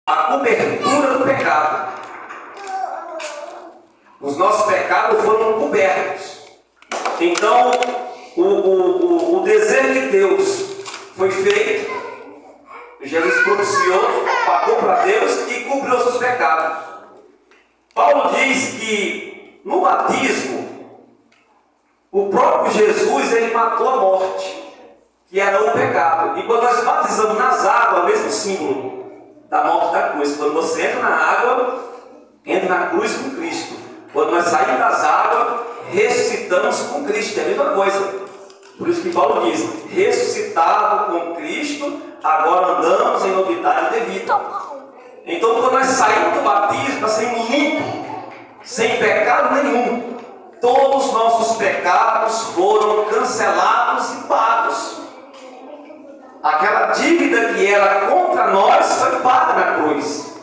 a cobertura do pecado. Os nossos pecados foram cobertos. Então, o desejo de Deus foi feito. Jesus propiciou, pagou para Deus e cobriu os seus pecados. Paulo diz que no batismo, o próprio Jesus, ele matou a morte, que era o pecado. E quando nós batizamos nas águas, é o mesmo símbolo da morte da cruz. Quando você entra na água, entra na cruz com Cristo. Quando nós saímos das águas, ressuscitamos com Cristo. É a mesma coisa. Por isso que Paulo diz: ressuscitado com Cristo, agora andamos em novidade de vida. Então, quando nós saímos do batismo, nós saímos limpos, sem pecado nenhum. Todos os nossos pecados foram cancelados e pagos. Aquela dívida que era contra nós foi paga na cruz.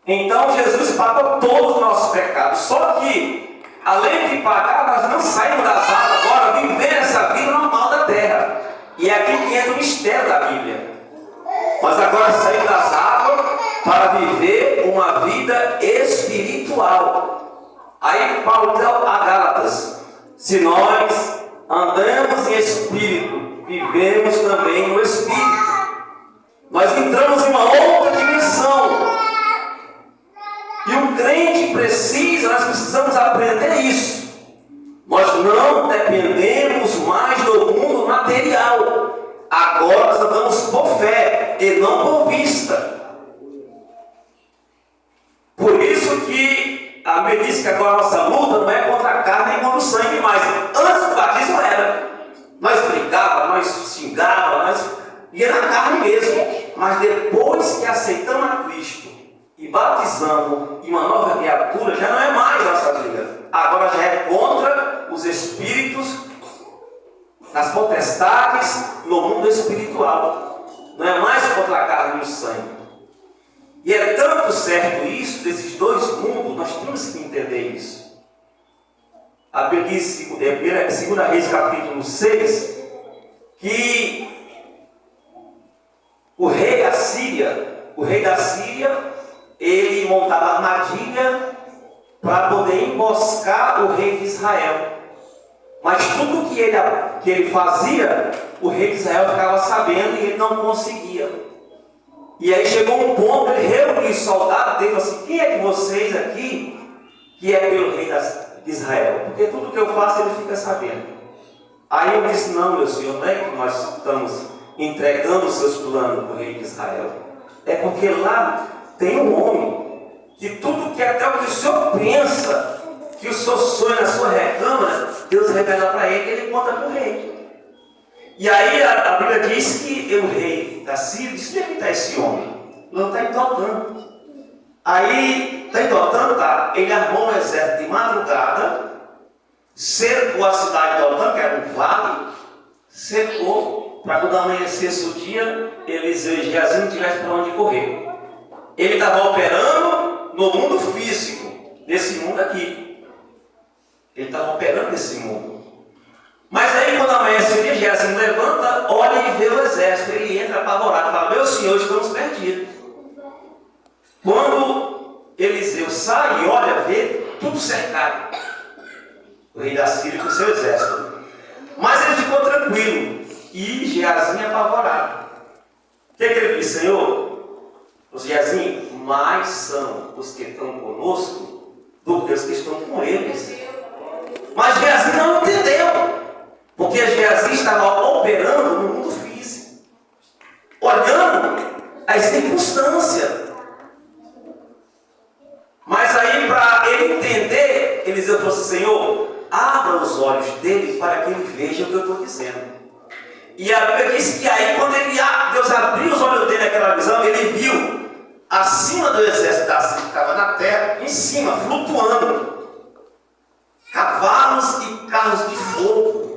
Então Jesus pagou todos os nossos pecados. Só que, além de pagar, nós não saímos das águas agora, viver essa vida normal da terra. E é aqui que entra o mistério da Bíblia. Nós agora saímos das águas para viver uma vida espiritual. Aí Paulo diz a Gálatas: se nós andamos em espírito, vivemos também no espírito. Nós entramos em uma outra dimensão. E o crente nós precisamos aprender isso. Nós não dependemos mais do mundo material. Agora nós andamos por fé e não por vista. Por isso que a Bíblia diz que agora a nossa luta não é contra a carne nem contra o sangue, mas antes do batismo era. Nós brigávamos, nós xingávamos, nós ia na carne mesmo. Mas depois que aceitamos a Cristo e batizamos em uma nova criatura, já não é mais nossa briga. Agora já é contra os espíritos, as potestades no mundo espiritual. Não é mais contra a carne e o sangue. E é tanto certo isso, desses dois mundos, nós temos que entender isso. A Bíblia diz, 2 Reis capítulo 6, que o rei da Síria, ele montava armadilha para poder emboscar o rei de Israel. Mas tudo que ele fazia, o rei de Israel ficava sabendo e ele não conseguia. E aí chegou um ponto, ele reuniu os soldados dele e falou assim: quem é de vocês aqui que é pelo rei de Israel? Porque tudo que eu faço ele fica sabendo. Aí eu disse: não, meu senhor, não é que nós estamos entregando os seus planos para o rei de Israel. É porque lá tem um homem que tudo que até o que o senhor pensa, que o senhor sonha na sua recâmara, Deus revela para ele, ele conta para o rei. E aí a Bíblia diz que o rei da Síria disse: onde é que está esse homem? Não está em Dotã. Aí está em Dotã, tá? Ele armou um exército de madrugada, cercou a cidade de Dotã, que era um vale, cercou, para quando amanhecesse o dia, Eliseu e Geazi não tivessem para onde correr. Ele estava operando no mundo físico, nesse mundo aqui. Ele estava operando nesse mundo. Mas aí quando amanhece o dia, Geazi levanta, olha e vê o exército. Ele entra apavorado e fala: meu senhor, estamos perdidos. Quando Eliseu sai e olha, vê tudo cercado. O rei da Síria com o seu exército. Mas ele ficou tranquilo. E Geazi apavorado. O que ele disse: Senhor, os Geazi, mais são os que estão conosco do que os que estão com eles. Mas Geazi não entendeu. Porque Geazi estava operando no mundo físico, olhando as circunstâncias. Mas aí, para ele entender, Eliseu falou assim: Senhor, abra os olhos dele para que ele veja o que eu estou dizendo. E a Bíblia diz que aí, quando Deus abriu os olhos dele naquela visão, ele viu acima do exército da Síria, que estava na terra, em cima, flutuando, cavalos e carros de fogo.